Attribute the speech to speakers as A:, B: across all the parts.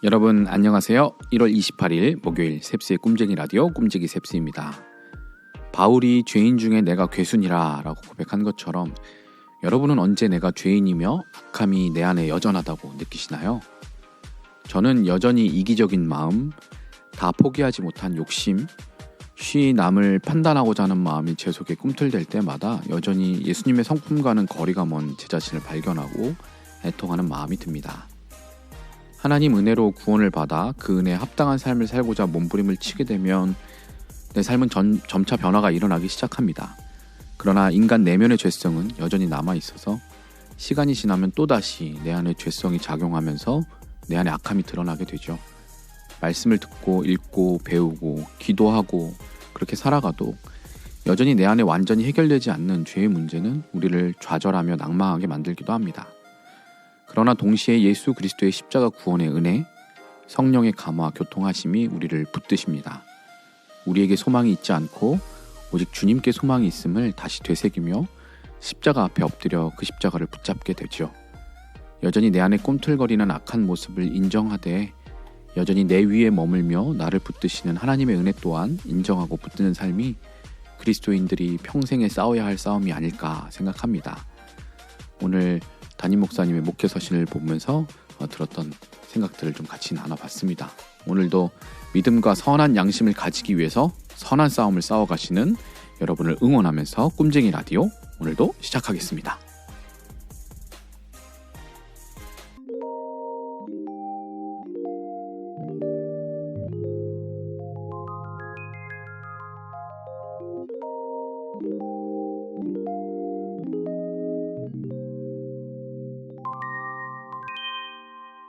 A: 여러분 안녕하세요. 1월 28일 목요일 셉스의 꿈쟁이 라디오 꿈쟁이 셉스입니다. 바울이 죄인 중에 내가 괴순이라 라고 고백한 것처럼 여러분은 언제 내가 죄인이며 악함이 내 안에 여전하다고 느끼시나요? 저는 여전히 이기적인 마음, 다 포기하지 못한 욕심, 쉬 남을 판단하고자 하는 마음이 제 속에 꿈틀댈 때마다 여전히 예수님의 성품과는 거리가 먼 제 자신을 발견하고 애통하는 마음이 듭니다. 하나님 은혜로 구원을 받아 그 은혜에 합당한 삶을 살고자 몸부림을 치게 되면 내 삶은 점차 변화가 일어나기 시작합니다. 그러나 인간 내면의 죄성은 여전히 남아있어서 시간이 지나면 또다시 내 안에 죄성이 작용하면서 내 안에 악함이 드러나게 되죠. 말씀을 듣고 읽고 배우고 기도하고 그렇게 살아가도 여전히 내 안에 완전히 해결되지 않는 죄의 문제는 우리를 좌절하며 낭망하게 만들기도 합니다. 그러나 동시에 예수 그리스도의 십자가 구원의 은혜, 성령의 감화, 교통하심이 우리를 붙드십니다. 우리에게 소망이 있지 않고 오직 주님께 소망이 있음을 다시 되새기며 십자가 앞에 엎드려 그 십자가를 붙잡게 되죠. 여전히 내 안에 꿈틀거리는 악한 모습을 인정하되 여전히 내 위에 머물며 나를 붙드시는 하나님의 은혜 또한 인정하고 붙드는 삶이 그리스도인들이 평생에 싸워야 할 싸움이 아닐까 생각합니다. 오늘 담임 목사님의 목회 서신을 보면서 들었던 생각들을 좀 같이 나눠봤습니다. 오늘도 믿음과 선한 양심을 가지기 위해서 선한 싸움을 싸워가시는 여러분을 응원하면서 꿈쟁이 라디오 오늘도 시작하겠습니다.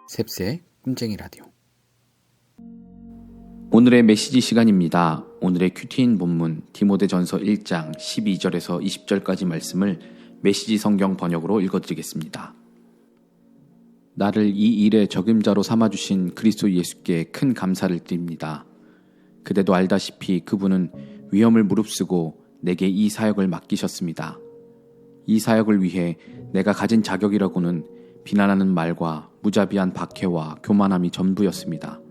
A: 셉스의 꿈쟁이 라디오. 오늘의 메시지 시간입니다. 오늘의 큐티인 본문 디모데전서 1장 12절에서 20절까지 말씀을 메시지 성경 번역으로 읽어드리겠습니다. 나를 이 일의 적임자로 삼아주신 그리스도 예수께 큰 감사를 드립니다. 그대도 알다시피 그분은 위험을 무릅쓰고 내게 이 사역을 맡기셨습니다. 이 사역을 위해 내가 가진 자격이라고는 비난하는 말과 무자비한 박해와 교만함이 전부였습니다.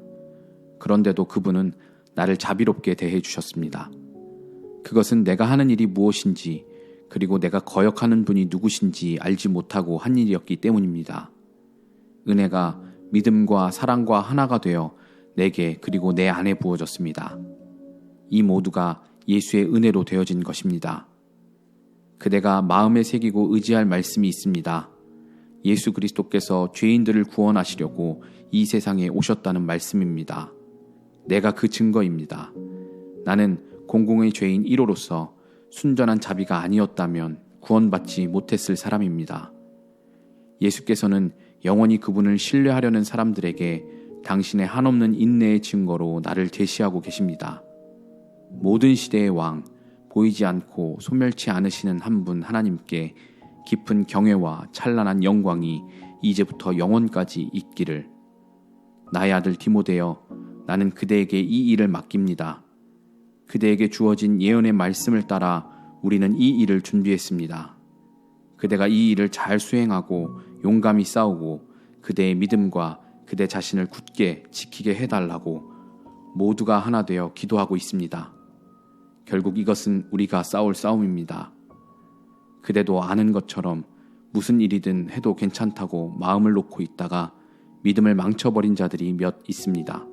A: 그런데도 그분은 나를 자비롭게 대해 주셨습니다. 그것은 내가 하는 일이 무엇인지 그리고 내가 거역하는 분이 누구신지 알지 못하고 한 일이었기 때문입니다. 은혜가 믿음과 사랑과 하나가 되어 내게 그리고 내 안에 부어졌습니다. 이 모두가 예수의 은혜로 되어진 것입니다. 그대가 마음에 새기고 의지할 말씀이 있습니다. 예수 그리스도께서 죄인들을 구원하시려고 이 세상에 오셨다는 말씀입니다. 내가 그 증거입니다. 나는 공공의 죄인 1호로서 순전한 자비가 아니었다면 구원받지 못했을 사람입니다. 예수께서는 영원히 그분을 신뢰하려는 사람들에게 당신의 한없는 인내의 증거로 나를 제시하고 계십니다. 모든 시대의 왕, 보이지 않고 소멸치 않으시는 한 분 하나님께 깊은 경외와 찬란한 영광이 이제부터 영원까지 있기를. 나의 아들 디모데여, 나는 그대에게 이 일을 맡깁니다. 그대에게 주어진 예언의 말씀을 따라 우리는 이 일을 준비했습니다. 그대가 이 일을 잘 수행하고 용감히 싸우고 그대의 믿음과 그대 자신을 굳게 지키게 해달라고 모두가 하나 되어 기도하고 있습니다. 결국 이것은 우리가 싸울 싸움입니다. 그대도 아는 것처럼 무슨 일이든 해도 괜찮다고 마음을 놓고 있다가 믿음을 망쳐버린 자들이 몇 있습니다.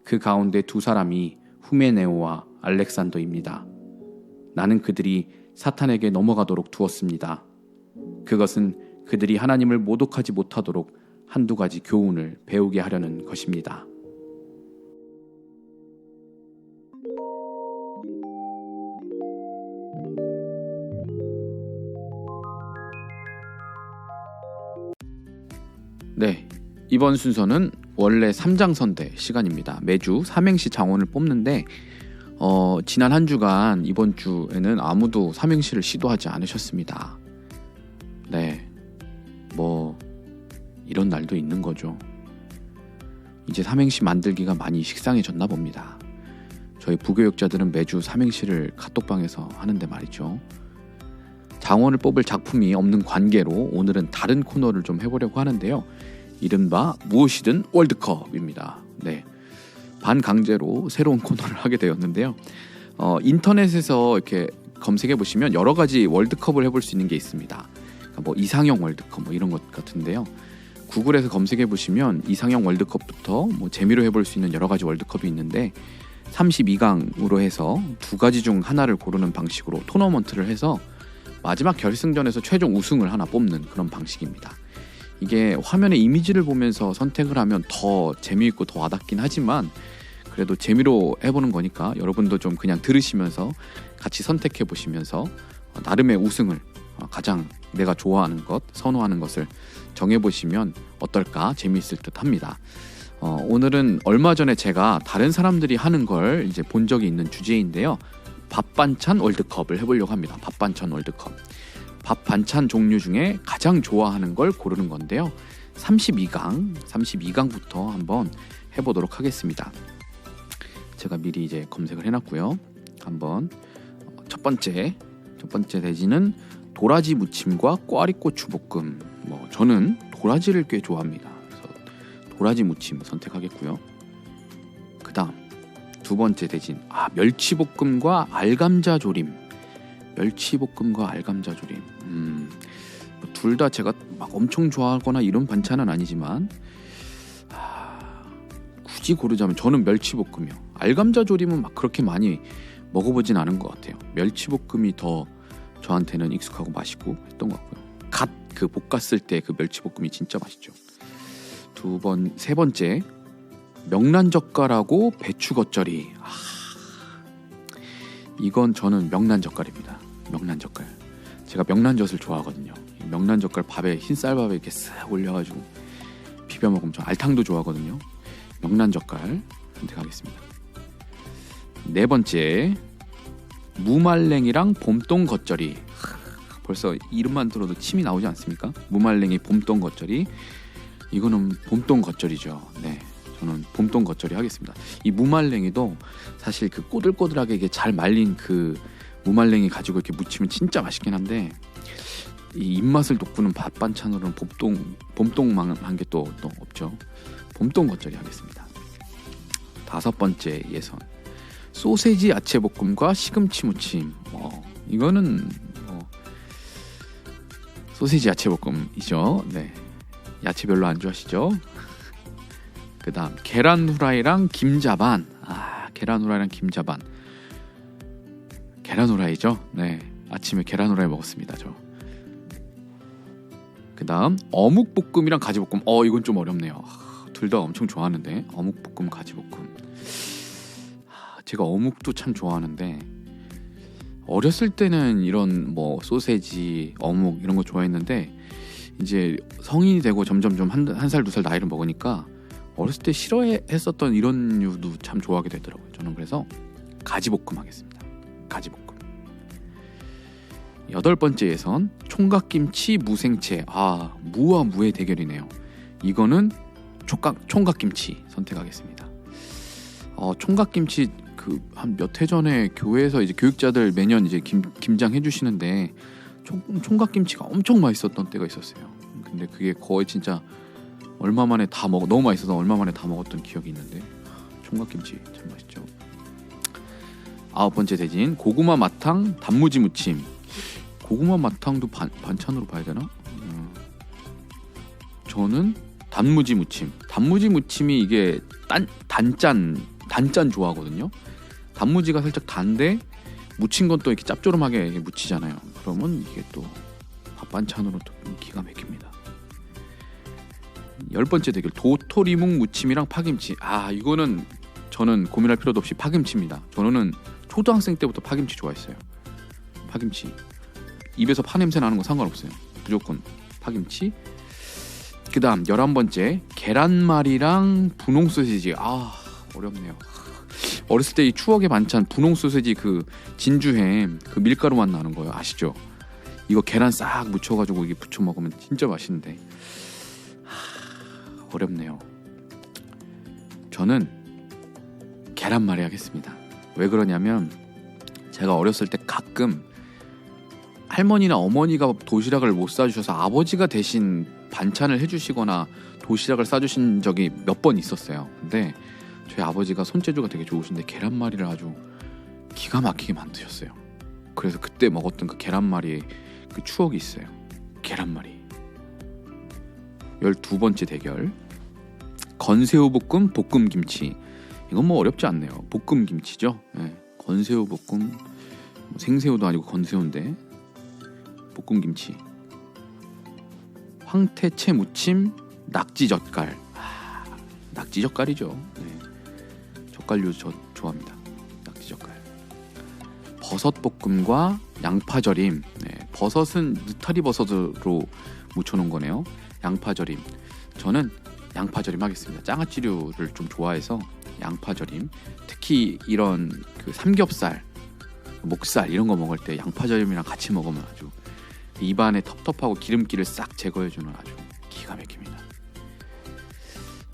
A: 그 가운데 두 사람이 후메네오와 알렉산더입니다. 나는 그들이 사탄에게 넘어가도록 두었습니다. 그것은 그들이 하나님을 모독하지 못하도록 한두 가지 교훈을 배우게 하려는 것입니다. 네, 이번 순서는 원래 삼장선대 시간입니다. 매주 삼행시 장원을 뽑는데 지난 한 주간 이번 주에는 아무도 삼행시를 시도하지 않으셨습니다. 네, 뭐 이런 날도 있는 거죠. 이제 삼행시 만들기가 많이 식상해졌나 봅니다. 저희 부교육자들은 매주 삼행시를 카톡방에서 하는데 말이죠. 장원을 뽑을 작품이 없는 관계로 오늘은 다른 코너를 좀 해보려고 하는데요. 이른바 무엇이든 월드컵입니다. 네, 반강제로 새로운 코너를 하게 되었는데요. 인터넷에서 이렇게 검색해 보시면 여러 가지 월드컵을 해볼 수 있는 게 있습니다. 그러니까 뭐 이상형 월드컵 뭐 이런 것 같은데요. 구글에서 검색해 보시면 이상형 월드컵부터 뭐 재미로 해볼 수 있는 여러 가지 월드컵이 있는데 32강으로 해서 두 가지 중 하나를 고르는 방식으로 토너먼트를 해서 마지막 결승전에서 최종 우승을 하나 뽑는 그런 방식입니다. 이게 화면에 이미지를 보면서 선택을 하면 더 재미있고 더 와닿긴 하지만 그래도 재미로 해보는 거니까 여러분도 좀 그냥 들으시면서 같이 선택해 보시면서 나름의 우승을 가장 내가 좋아하는 것, 선호하는 것을 정해보시면 어떨까 재미있을 듯 합니다. 오늘은 얼마 전에 제가 다른 사람들이 하는 걸 이제 본 적이 있는 주제인데요. 밥 반찬 월드컵을 해보려고 합니다. 밥 반찬 월드컵. 밥 반찬 종류 중에 가장 좋아하는 걸 고르는 건데요. 32강부터 한번 해보도록 하겠습니다. 제가 미리 이제 검색을 해놨고요. 한번 첫 번째 대지는 도라지 무침과 꽈리고추 볶음. 저는 도라지를 꽤 좋아합니다. 그래서 도라지 무침 선택하겠고요. 그 다음 두 번째 대진 멸치볶음과 알감자 조림. 멸치볶음과 알감자 조림. 둘 다 제가 막 엄청 좋아하거나 이런 반찬은 아니지만 굳이 고르자면 저는 멸치볶음이요. 알감자 조림은 막 그렇게 많이 먹어보진 않은 것 같아요. 멸치볶음이 더 저한테는 익숙하고 맛있고 했던 것 같고요. 갓 그 볶았을 때 그 멸치볶음이 진짜 맛있죠. 세 번째 명란젓갈하고 배추 겉절이. 이건 저는 명란젓갈입니다. 명란젓갈. 제가 명란젓을 좋아하거든요. 명란젓갈 밥에 흰 쌀밥에 이렇게 싹 올려가지고 비벼 먹으면 저 알탕도 좋아하거든요. 명란젓갈 선택하겠습니다. 네 번째 무말랭이랑 봄동 겉절이. 벌써 이름만 들어도 침이 나오지 않습니까? 무말랭이 봄동 겉절이. 이거는 봄동 겉절이죠. 네, 저는 봄동 겉절이 하겠습니다. 이 무말랭이도 사실 그 꼬들꼬들하게 이게 잘 말린 그 무말랭이 가지고 이렇게 무치면 진짜 맛있긴 한데 이 입맛을 돋구는 밥 반찬으로는 봄동만 한 게 또 없죠. 봄동 겉절이 하겠습니다. 다섯 번째 예선 소세지 야채 볶음과 시금치 무침. 이거는 소세지 야채 볶음이죠. 네, 야채 별로 안 좋아하시죠? 그 다음 계란 후라이랑 김자반. 계란 후라이랑 김자반. 계란 후라이죠. 네, 아침에 계란 후라이 먹었습니다. 저. 그 다음 어묵볶음이랑 가지볶음. 이건 좀 어렵네요. 둘 다 엄청 좋아하는데 어묵볶음 가지볶음. 제가 어묵도 참 좋아하는데 어렸을 때는 이런 소세지, 어묵 이런 거 좋아했는데 이제 성인이 되고 점점 좀 한 살 두 살 나이를 먹으니까 어렸을 때 싫어했었던 이런 류도 참 좋아하게 되더라고요. 저는 그래서 가지볶음 하겠습니다. 가지볶음. 여덟 번째 예선 총각김치 무생채. 무와 무의 대결이네요. 이거는 총각김치 선택하겠습니다. 총각김치 한 몇 해 전에 교회에서 이제 교육자들 매년 이제 김장 해주시는데 총각김치가 엄청 맛있었던 때가 있었어요. 근데 그게 거의 진짜 너무 맛있어서 얼마 만에 다 먹었던 기억이 있는데 총각김치 참 맛있죠. 아홉 번째 대진 고구마 마탕 단무지 무침. 고구마 마탕도 반찬으로 봐야 되나? 저는 단무지 무침. 단무지 무침이 이게 단짠 좋아하거든요. 단무지가 살짝 단데 무친 건 또 이렇게 짭조름하게 무치잖아요. 그러면 이게 또 밥 반찬으로 또 기가 막힙니다. 열 번째 대결 도토리묵 무침이랑 파김치. 이거는 저는 고민할 필요도 없이 파김치입니다. 저는 초등학생 때부터 파김치 좋아했어요. 파김치. 입에서 파 냄새 나는 거 상관없어요. 무조건 파김치. 그 다음 11번째 계란말이랑 분홍 소시지. 어렵네요. 어렸을 때 이 추억의 반찬 분홍 소시지 그 진주햄 그 밀가루 맛 나는 거요. 아시죠? 이거 계란 싹 묻혀가지고 이게 부쳐 먹으면 진짜 맛있는데 어렵네요. 저는 계란말이 하겠습니다. 왜 그러냐면 제가 어렸을 때 가끔 할머니나 어머니가 도시락을 못 싸주셔서 아버지가 대신 반찬을 해주시거나 도시락을 싸주신 적이 몇 번 있었어요. 근데 저희 아버지가 손재주가 되게 좋으신데 계란말이를 아주 기가 막히게 만드셨어요. 그래서 그때 먹었던 그 계란말이의 그 추억이 있어요. 계란말이. 12번째 대결. 건새우볶음, 볶음김치. 이건 뭐 어렵지 않네요. 볶음김치죠. 네. 건새우볶음, 생새우도 아니고 건새우인데 볶음김치. 황태채 무침, 낙지젓갈. 낙지젓갈이죠. 네. 젓갈류 저 좋아합니다. 낙지젓갈. 버섯볶음과 양파절임. 네. 버섯은 느타리 버섯으로 무쳐놓은 거네요. 양파절임. 저는 양파절임 하겠습니다. 장아찌류를 좀 좋아해서 양파절임. 특히 이런 그 삼겹살, 목살 이런 거 먹을 때 양파절임이랑 같이 먹으면 아주 입안에 텁텁하고 기름기를 싹 제거해주는 아주 기가 막힙니다.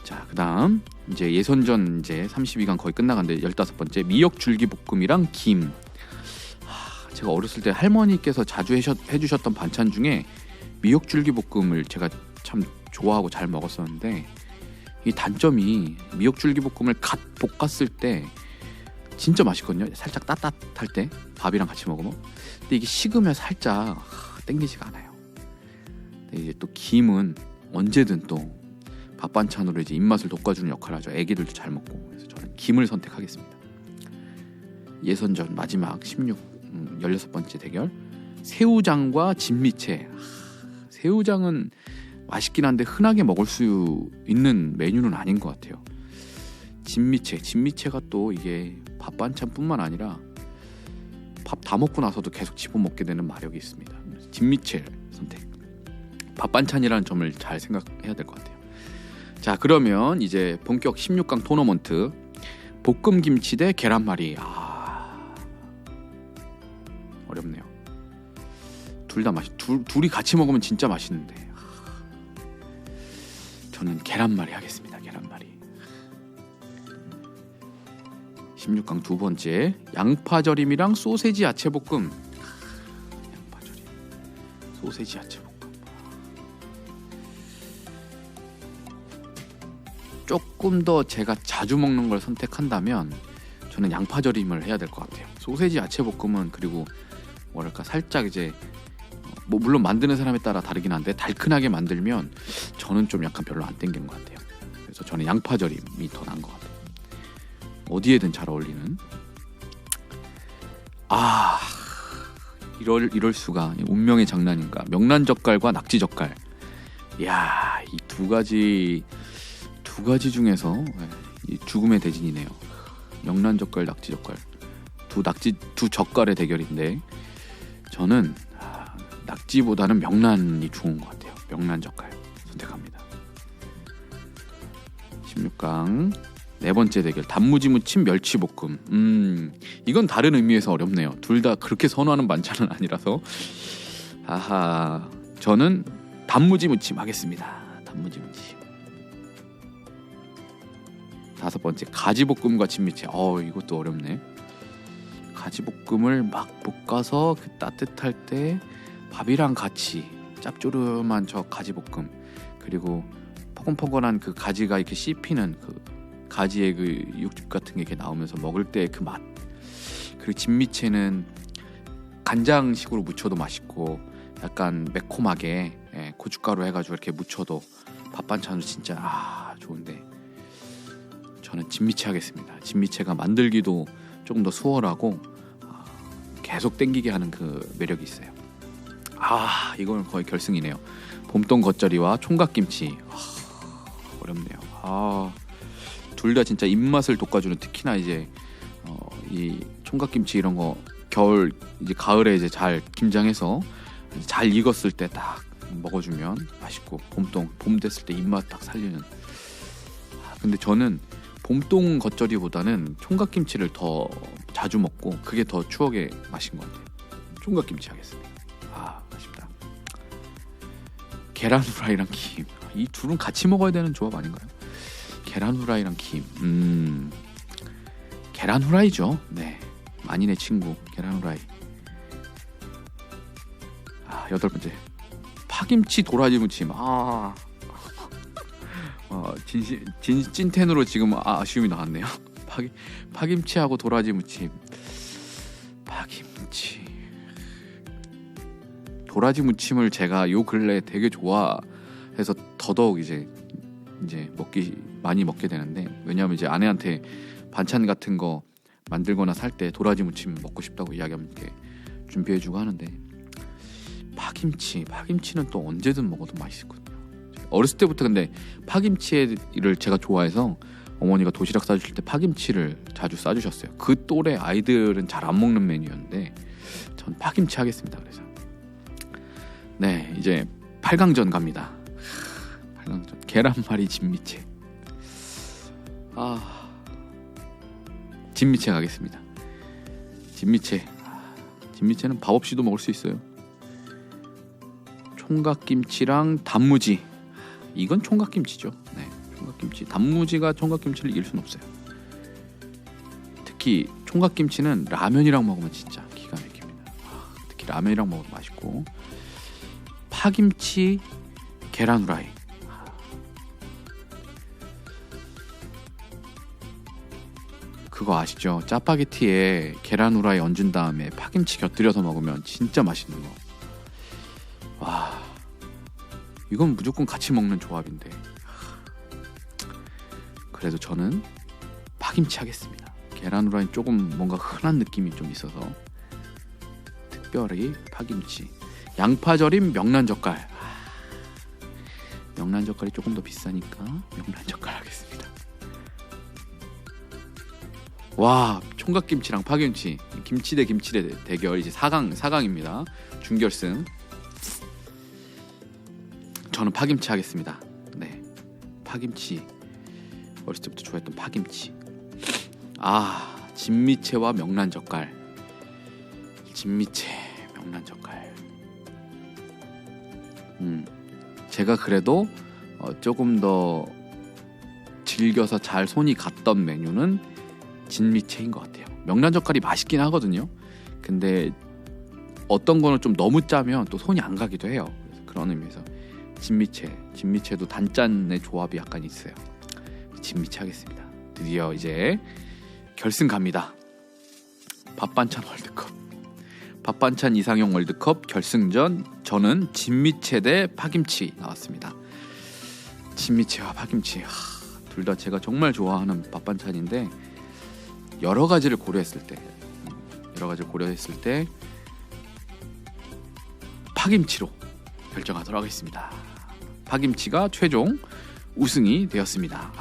A: 자, 그다음 이제 예선전 이제 32강 거의 끝나갔는데 15번째 미역 줄기볶음이랑 김. 제가 어렸을 때 할머니께서 자주 해주셨던 반찬 중에 미역 줄기볶음을 제가 참 좋아하고 잘 먹었었는데 이 단점이 미역 줄기볶음을 갓 볶았을 때 진짜 맛있거든요. 살짝 따뜻할 때 밥이랑 같이 먹으면. 근데 이게 식으면 살짝 땡기지가 않아요. 근데 이제 또 김은 언제든 또 밥 반찬으로 이제 입맛을 돋궈주는 역할을 하죠. 애기들도 잘 먹고. 그래서 저는 김을 선택하겠습니다. 예선전 마지막 16번째 대결. 새우장과 진미채. 새우장은 맛있긴 한데 흔하게 먹을 수 있는 메뉴는 아닌 것 같아요. 진미채가 또 이게 밥 반찬뿐만 아니라 밥 다 먹고 나서도 계속 집어먹게 되는 마력이 있습니다. 진미채 선택. 밥 반찬이라는 점을 잘 생각해야 될 것 같아요. 자, 그러면 이제 본격 16강 토너먼트. 볶음김치 대 계란말이. 어렵네요. 둘 다 둘이 같이 먹으면 진짜 맛있는데 저는 계란말이 하겠습니다. 계란말이. 16강 두 번째. 양파절임이랑 소세지 야채볶음. 양파절임, 소세지 야채볶음. 조금 더 제가 자주 먹는 걸 선택한다면 저는 양파절임을 해야 될 것 같아요. 소세지 야채볶음은 그리고 뭐랄까 살짝 이제 뭐 물론 만드는 사람에 따라 다르긴 한데 달큰하게 만들면 저는 좀 약간 별로 안 땡기는 것 같아요. 그래서 저는 양파절임이 더 나은 것 같아요. 어디에든 잘 어울리는. 이럴 수가. 운명의 장난인가. 명란젓갈과 낙지젓갈. 이야, 이 두 가지 중에서 이 죽음의 대진이네요. 명란젓갈, 낙지젓갈. 두 젓갈의 대결인데 저는 낙지보다는 명란이 좋은 것 같아요. 명란젓갈 선택합니다. 16강 네 번째 대결. 단무지 무침 멸치볶음. 이건 다른 의미에서 어렵네요. 둘 다 그렇게 선호하는 반찬은 아니라서. 저는 단무지 무침 하겠습니다. 단무지 무침. 다섯 번째. 가지볶음과 진미채. 이것도 어렵네. 가지볶음을 막 볶아서 그 따뜻할 때 밥이랑 같이 짭조름한 저 가지볶음, 그리고 포근포근한 그 가지가 이렇게 씹히는 그 가지의 그 육즙 같은 게 이렇게 나오면서 먹을 때 그 맛. 그리고 진미채는 간장식으로 무쳐도 맛있고 약간 매콤하게 고춧가루 해가지고 이렇게 무쳐도 밥 반찬으로 진짜 좋은데 저는 진미채 하겠습니다. 진미채가 만들기도 조금 더 수월하고 계속 땡기게 하는 그 매력이 있어요. 이건 거의 결승이네요. 봄동 겉절이와 총각김치. 어렵네요. 둘 다 진짜 입맛을 돋궈주는, 특히나 이제 이 총각김치 이런 거 겨울 이제 가을에 이제 잘 김장해서 잘 익었을 때 딱 먹어주면 맛있고, 봄 됐을 때 입맛 딱 살리는. 근데 저는 봄동 겉절이보다는 총각김치를 더 자주 먹고 그게 더 추억의 맛인 것 같아요. 총각김치 하겠습니다. 아쉽다. 계란 후라이랑 김, 이 둘은 같이 먹어야 되는 조합 아닌가요? 계란 후라이랑 김. 계란 후라이죠. 네, 만인의 친구 계란 후라이. 여덟 번째, 파김치 도라지 무침. 찐텐으로 지금 아쉬움이 나왔네요. 파김치하고 도라지 무침. 파김치, 도라지 무침을 제가 요 근래 되게 좋아해서 더더욱 이제 많이 먹게 되는데, 왜냐하면 이제 아내한테 반찬 같은 거 만들거나 살 때 도라지 무침 먹고 싶다고 이야기하면 이렇게 준비해주고 하는데, 파김치는 또 언제든 먹어도 맛있거든요. 어렸을 때부터 근데 파김치를 제가 좋아해서 어머니가 도시락 싸주실 때 파김치를 자주 싸주셨어요. 그 또래 아이들은 잘 안 먹는 메뉴였는데 전 파김치 하겠습니다. 그래서 네, 이제 8강전 갑니다. 8강전 계란말이 진미채. 진미채 가겠습니다. 진미채는 밥 없이도 먹을 수 있어요. 총각김치랑 단무지. 이건 총각김치죠. 네, 총각김치. 단무지가 총각김치를 이길 수는 없어요. 특히 총각김치는 라면이랑 먹으면 진짜 기가 막힙니다. 특히 라면이랑 먹어도 맛있고. 파김치, 계란 후라이. 그거 아시죠? 짜파게티에 계란 후라이 얹은 다음에 파김치 곁들여서 먹으면 진짜 맛있는 거. 와, 이건 무조건 같이 먹는 조합인데. 그래도 저는 파김치 하겠습니다. 계란 후라이는 조금 뭔가 흔한 느낌이 좀 있어서 특별히 파김치. 양파절임 명란젓갈. 명란젓갈이 조금 더 비싸니까 명란젓갈 하겠습니다. 와, 총각김치랑 파김치, 김치 대 대결. 이제 4강입니다. 준결승. 저는 파김치 하겠습니다. 네, 파김치. 어렸을 때부터 좋아했던 파김치. 진미채와 명란젓갈. 진미채, 명란젓갈. 제가 그래도 조금 더 즐겨서 잘 손이 갔던 메뉴는 진미채인 것 같아요. 명란젓갈이 맛있긴 하거든요. 근데 어떤 거는 좀 너무 짜면 또 손이 안 가기도 해요. 그래서 그런 의미에서 진미채도 단짠의 조합이 약간 있어요. 진미채 하겠습니다. 드디어 이제 결승 갑니다. 밥반찬 월드컵. 밥반찬 이상형 월드컵 결승전. 저는 진미채 대 파김치 나왔습니다. 진미채와 파김치, 둘 다 제가 정말 좋아하는 밥반찬인데 여러 가지를 고려했을 때 파김치로 결정하도록 하겠습니다. 파김치가 최종 우승이 되었습니다.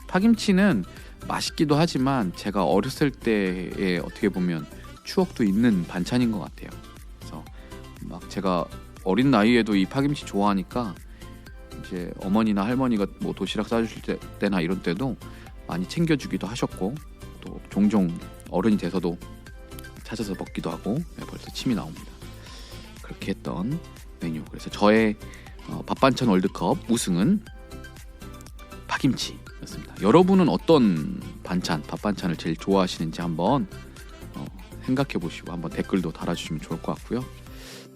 A: 파김치는 맛있기도 하지만 제가 어렸을 때에 어떻게 보면 추억도 있는 반찬인 것 같아요. 그래서 막 제가 어린 나이에도 이 파김치 좋아하니까 이제 어머니나 할머니가 뭐 도시락 싸주실 때나 이런 때도 많이 챙겨주기도 하셨고, 또 종종 어른이 돼서도 찾아서 먹기도 하고. 벌써 침이 나옵니다. 그렇게 했던 메뉴. 그래서 저의 밥반찬 월드컵 우승은 파김치였습니다. 여러분은 어떤 밥반찬을 제일 좋아하시는지 한번 생각해 보시고 한번 댓글도 달아주시면 좋을 것 같고요.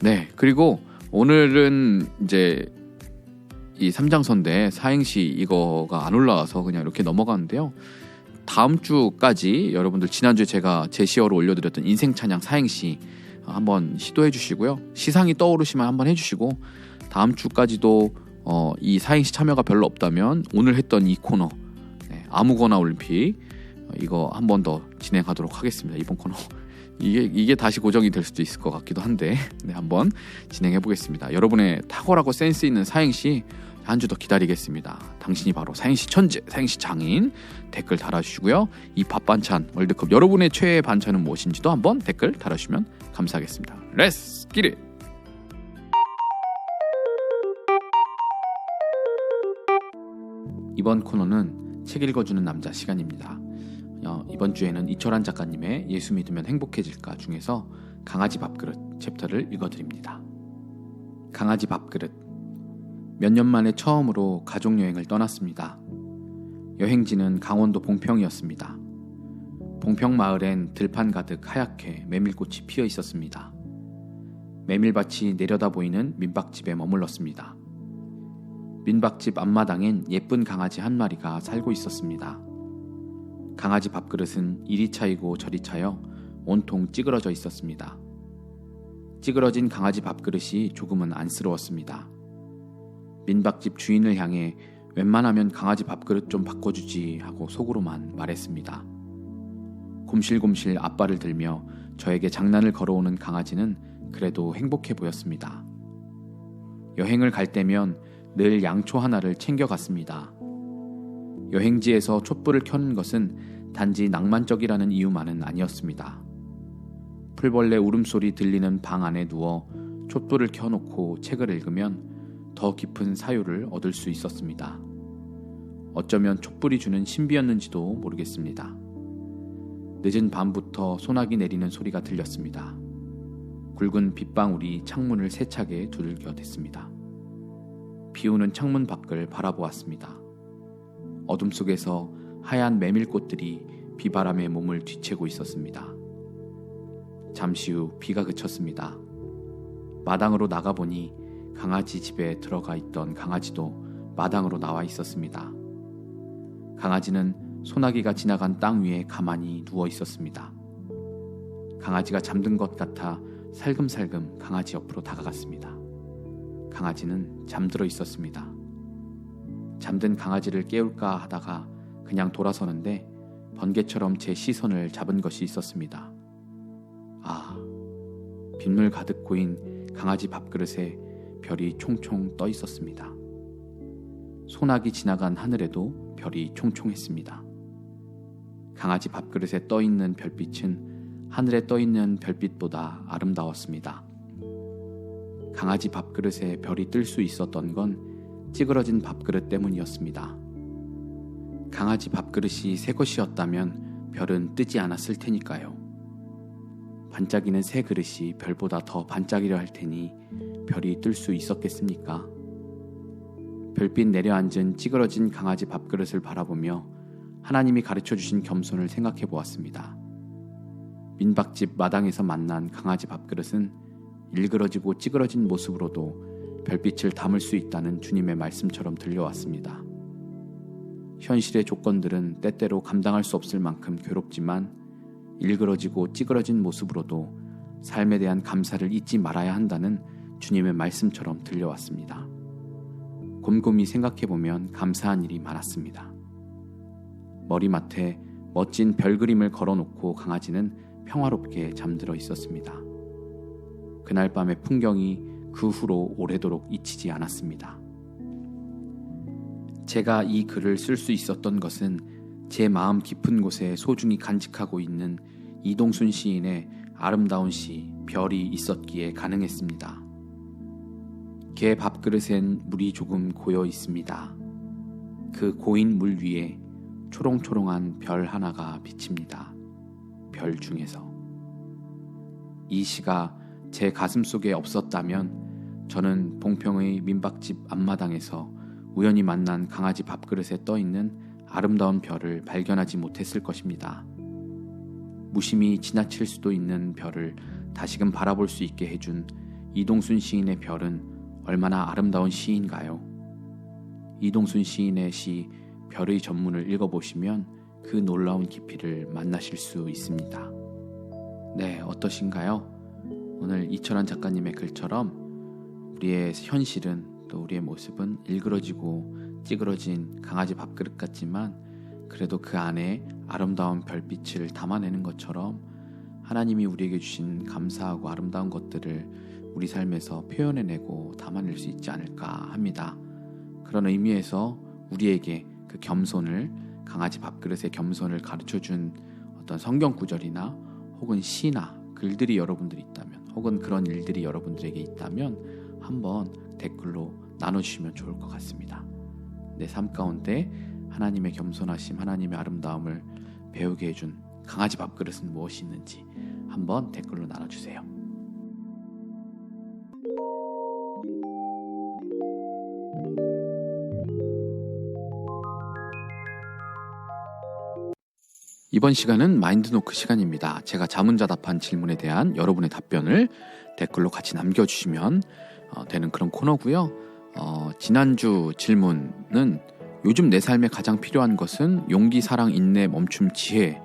A: 네, 그리고 오늘은 이제 이 3장선대 사행시 이거가 안 올라와서 그냥 이렇게 넘어가는데요. 다음 주까지 여러분들 지난주에 제가 제시어로 올려드렸던 인생찬양 사행시 한번 시도해 주시고요. 시상이 떠오르시면 한번 해주시고, 다음 주까지도 이 사행시 참여가 별로 없다면 오늘 했던 이 코너, 아무거나 올림픽, 이거 한 번 더 진행하도록 하겠습니다. 이번 코너 이게 다시 고정이 될 수도 있을 것 같기도 한데 한번 진행해 보겠습니다. 여러분의 탁월하고 센스 있는 사행시 한 주 더 기다리겠습니다. 당신이 바로 사행시 천재, 사행시 장인. 댓글 달아주시고요. 이 밥반찬 월드컵 여러분의 최애 반찬은 무엇인지도 한번 댓글 달아주시면 감사하겠습니다. 렛츠 기릿! 이번 코너는 책 읽어주는 남자 시간입니다. 이번 주에는 이철환 작가님의 예수 믿으면 행복해질까 중에서 강아지 밥그릇 챕터를 읽어드립니다. 강아지 밥그릇. 몇 년 만에 처음으로 가족여행을 떠났습니다. 여행지는 강원도 봉평이었습니다. 봉평 마을엔 들판 가득 하얗게 메밀꽃이 피어 있었습니다. 메밀밭이 내려다 보이는 민박집에 머물렀습니다. 민박집 앞마당엔 예쁜 강아지 한 마리가 살고 있었습니다. 강아지 밥그릇은 이리 차이고 저리 차여 온통 찌그러져 있었습니다. 찌그러진 강아지 밥그릇이 조금은 안쓰러웠습니다. 민박집 주인을 향해 웬만하면 강아지 밥그릇 좀 바꿔주지 하고 속으로만 말했습니다. 곰실곰실 앞발을 들며 저에게 장난을 걸어오는 강아지는 그래도 행복해 보였습니다. 여행을 갈 때면 늘 양초 하나를 챙겨갔습니다. 여행지에서 촛불을 켜는 것은 단지 낭만적이라는 이유만은 아니었습니다. 풀벌레 울음소리 들리는 방 안에 누워 촛불을 켜놓고 책을 읽으면 더 깊은 사유를 얻을 수 있었습니다. 어쩌면 촛불이 주는 신비였는지도 모르겠습니다. 늦은 밤부터 소나기 내리는 소리가 들렸습니다. 굵은 빗방울이 창문을 세차게 두들겨댔습니다. 비오는 창문 밖을 바라보았습니다. 어둠 속에서 하얀 메밀꽃들이 비바람에 몸을 뒤채고 있었습니다. 잠시 후 비가 그쳤습니다. 마당으로 나가보니 강아지 집에 들어가 있던 강아지도 마당으로 나와 있었습니다. 강아지는 소나기가 지나간 땅 위에 가만히 누워 있었습니다. 강아지가 잠든 것 같아 살금살금 강아지 옆으로 다가갔습니다. 강아지는 잠들어 있었습니다. 잠든 강아지를 깨울까 하다가 그냥 돌아서는데 번개처럼 제 시선을 잡은 것이 있었습니다. 아, 빗물 가득 고인 강아지 밥그릇에 별이 총총 떠 있었습니다. 소나기 지나간 하늘에도 별이 총총했습니다. 강아지 밥그릇에 떠 있는 별빛은 하늘에 떠 있는 별빛보다 아름다웠습니다. 강아지 밥그릇에 별이 뜰 수 있었던 건 찌그러진 밥그릇 때문이었습니다. 강아지 밥그릇이 새 것이었다면 별은 뜨지 않았을 테니까요. 반짝이는 새 그릇이 별보다 더 반짝이려 할 테니 별이 뜰 수 있었겠습니까? 별빛 내려앉은 찌그러진 강아지 밥그릇을 바라보며 하나님이 가르쳐 주신 겸손을 생각해 보았습니다. 민박집 마당에서 만난 강아지 밥그릇은 일그러지고 찌그러진 모습으로도 별빛을 담을 수 있다는 주님의 말씀처럼 들려왔습니다. 현실의 조건들은 때때로 감당할 수 없을 만큼 괴롭지만 일그러지고 찌그러진 모습으로도 삶에 대한 감사를 잊지 말아야 한다는 주님의 말씀처럼 들려왔습니다. 곰곰이 생각해보면 감사한 일이 많았습니다. 머리맡에 멋진 별 그림을 걸어놓고 강아지는 평화롭게 잠들어 있었습니다. 그날 밤의 풍경이 그 후로 오래도록 잊히지 않았습니다. 제가 이 글을 쓸 수 있었던 것은 제 마음 깊은 곳에 소중히 간직하고 있는 이동순 시인의 아름다운 시 별이 있었기에 가능했습니다. 개 밥그릇엔 물이 조금 고여 있습니다. 그 고인 물 위에 초롱초롱한 별 하나가 비칩니다. 별 중에서. 이 시가 제 가슴 속에 없었다면 저는 봉평의 민박집 앞마당에서 우연히 만난 강아지 밥그릇에 떠있는 아름다운 별을 발견하지 못했을 것입니다. 무심히 지나칠 수도 있는 별을 다시금 바라볼 수 있게 해준 이동순 시인의 별은 얼마나 아름다운 시인가요? 이동순 시인의 시 별의 전문을 읽어보시면 그 놀라운 깊이를 만나실 수 있습니다. 네, 어떠신가요? 오늘 이철환 작가님의 글처럼 우리의 현실은 또 우리의 모습은 일그러지고 찌그러진 강아지 밥그릇 같지만 그래도 그 안에 아름다운 별빛을 담아내는 것처럼 하나님이 우리에게 주신 감사하고 아름다운 것들을 우리 삶에서 표현해내고 담아낼 수 있지 않을까 합니다. 그런 의미에서 우리에게 그 겸손을, 강아지 밥그릇의 겸손을 가르쳐준 어떤 성경 구절이나 혹은 시나 글들이 여러분들이 있다면, 혹은 그런 일들이 여러분들에게 있다면 한번 댓글로 나눠주시면 좋을 것 같습니다. 내 삶 가운데 하나님의 겸손하심, 하나님의 아름다움을 배우게 해준 강아지 밥그릇은 무엇이 있는지 한번 댓글로 나눠주세요. 이번 시간은 마인드노크 시간입니다. 제가 자문자답한 질문에 대한 여러분의 답변을 댓글로 같이 남겨주시면 되는 그런 코너고요. 지난주 질문은 요즘 내 삶에 가장 필요한 것은 용기, 사랑, 인내, 멈춤, 지혜,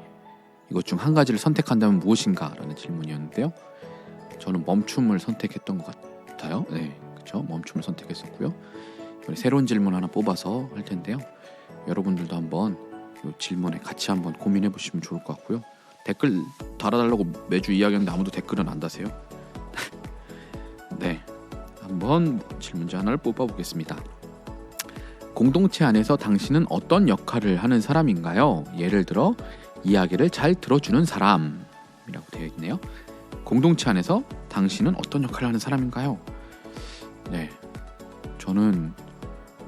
A: 이것 중 한 가지를 선택한다면 무엇인가? 라는 질문이었는데요. 저는 멈춤을 선택했던 것 같아요. 네, 그렇죠. 멈춤을 선택했었고요. 이번에 새로운 질문 하나 뽑아서 할 텐데요. 여러분들도 한번 이 질문에 같이 한번 고민해 보시면 좋을 것 같고요. 댓글 달아달라고 매주 이야기하는데 아무도 댓글은 안 다세요. 네, 한번 질문지 하나를 뽑아보겠습니다. 공동체 안에서 당신은 어떤 역할을 하는 사람인가요? 예를 들어 이야기를 잘 들어주는 사람이라고 되어 있네요. 공동체 안에서 당신은 어떤 역할을 하는 사람인가요? 네, 저는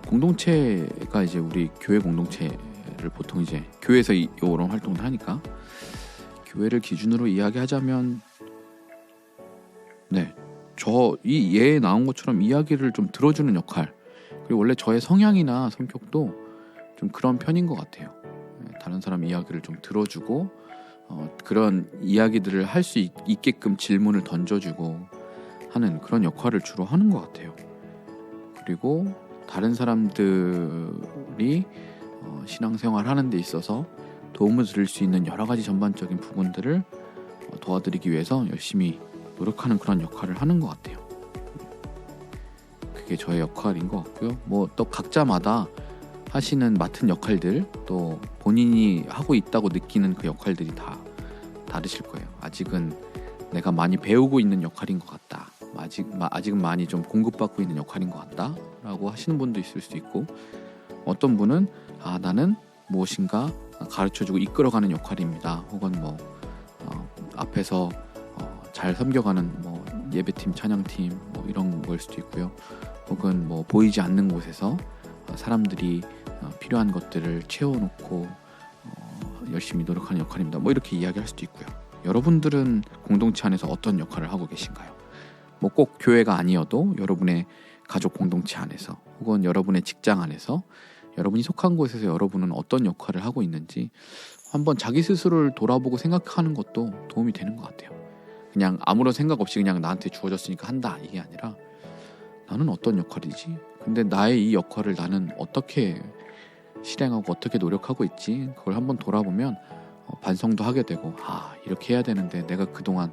A: 공동체가 이제 우리 교회 공동체를 보통 이제 교회에서 이런 활동을 하니까 교회를 기준으로 이야기하자면, 네, 저 이 예에 나온 것처럼 이야기를 좀 들어주는 역할, 그리고 원래 저의 성향이나 성격도 좀 그런 편인 것 같아요. 다른 사람 이야기를 좀 들어주고 그런 이야기들을 할 수 있게끔 질문을 던져주고 하는 그런 역할을 주로 하는 것 같아요. 그리고 다른 사람들이 신앙생활 하는 데 있어서 도움을 드릴 수 있는 여러 가지 전반적인 부분들을 도와드리기 위해서 열심히 노력하는 그런 역할을 하는 것 같아요. 그게 저의 역할인 것 같고요. 뭐 또 각자마다 하시는 맡은 역할들, 또 본인이 하고 있다고 느끼는 그 역할들이 다 다르실 거예요. 아직은 내가 많이 배우고 있는 역할인 것 같다, 아직은 많이 좀 공급받고 있는 역할인 것 같다 라고 하시는 분도 있을 수 있고, 어떤 분은 나는 무엇인가 가르쳐주고 이끌어가는 역할입니다, 혹은 앞에서 잘 섬겨가는 예배팀, 찬양팀 이런 거일 수도 있고요. 혹은 보이지 않는 곳에서 사람들이 필요한 것들을 채워놓고 열심히 노력하는 역할입니다, 이렇게 이야기할 수도 있고요. 여러분들은 공동체 안에서 어떤 역할을 하고 계신가요? 꼭 교회가 아니어도 여러분의 가족 공동체 안에서, 혹은 여러분의 직장 안에서, 여러분이 속한 곳에서 여러분은 어떤 역할을 하고 있는지 한번 자기 스스로를 돌아보고 생각하는 것도 도움이 되는 것 같아요. 그냥 아무런 생각 없이 그냥 나한테 주어졌으니까 한다, 이게 아니라 나는 어떤 역할이지? 근데 나의 이 역할을 나는 어떻게 실행하고 어떻게 노력하고 있지? 그걸 한번 돌아보면 반성도 하게 되고, 이렇게 해야 되는데 내가 그동안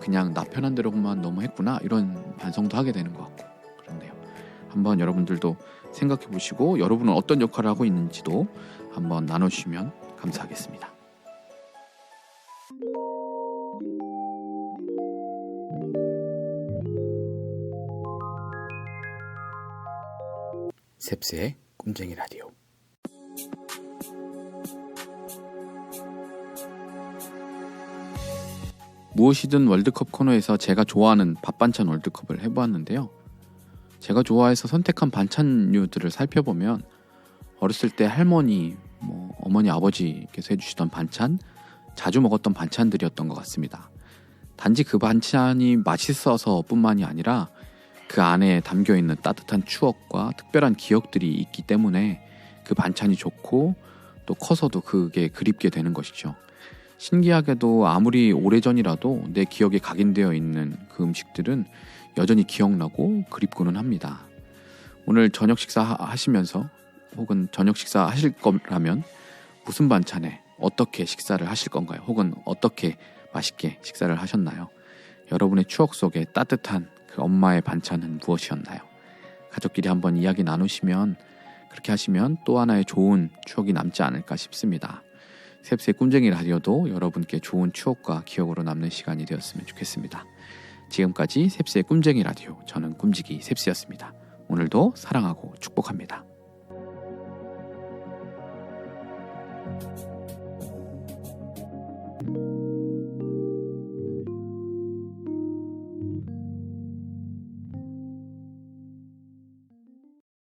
A: 그냥 나 편한 대로만 너무 했구나, 이런 반성도 하게 되는 것 같고 그런데요. 한번 여러분들도 생각해 보시고 여러분은 어떤 역할을 하고 있는지도 한번 나눠주시면 감사하겠습니다. 셉스의 꿈쟁이 라디오. 무엇이든 월드컵 코너에서 제가 좋아하는 밥반찬 월드컵을 해보았는데요. 제가 좋아해서 선택한 반찬류들을 살펴보면 어렸을 때 할머니, 어머니, 아버지께서 해주시던 반찬, 자주 먹었던 반찬들이었던 것 같습니다. 단지 그 반찬이 맛있어서 뿐만이 아니라 그 안에 담겨있는 따뜻한 추억과 특별한 기억들이 있기 때문에 그 반찬이 좋고 또 커서도 그게 그립게 되는 것이죠. 신기하게도 아무리 오래전이라도 내 기억에 각인되어 있는 그 음식들은 여전히 기억나고 그립고는 합니다. 오늘 저녁 식사 하시면서, 혹은 저녁 식사 하실 거라면 무슨 반찬에 어떻게 식사를 하실 건가요? 혹은 어떻게 맛있게 식사를 하셨나요? 여러분의 추억 속에 따뜻한 그 엄마의 반찬은 무엇이었나요? 가족끼리 한번 이야기 나누시면, 그렇게 하시면 또 하나의 좋은 추억이 남지 않을까 싶습니다. 셉스의 꿈쟁이 라디오도 여러분께 좋은 추억과 기억으로 남는 시간이 되었으면 좋겠습니다. 지금까지 셉스의 꿈쟁이 라디오, 저는 꿈지기 셉스였습니다. 오늘도 사랑하고 축복합니다.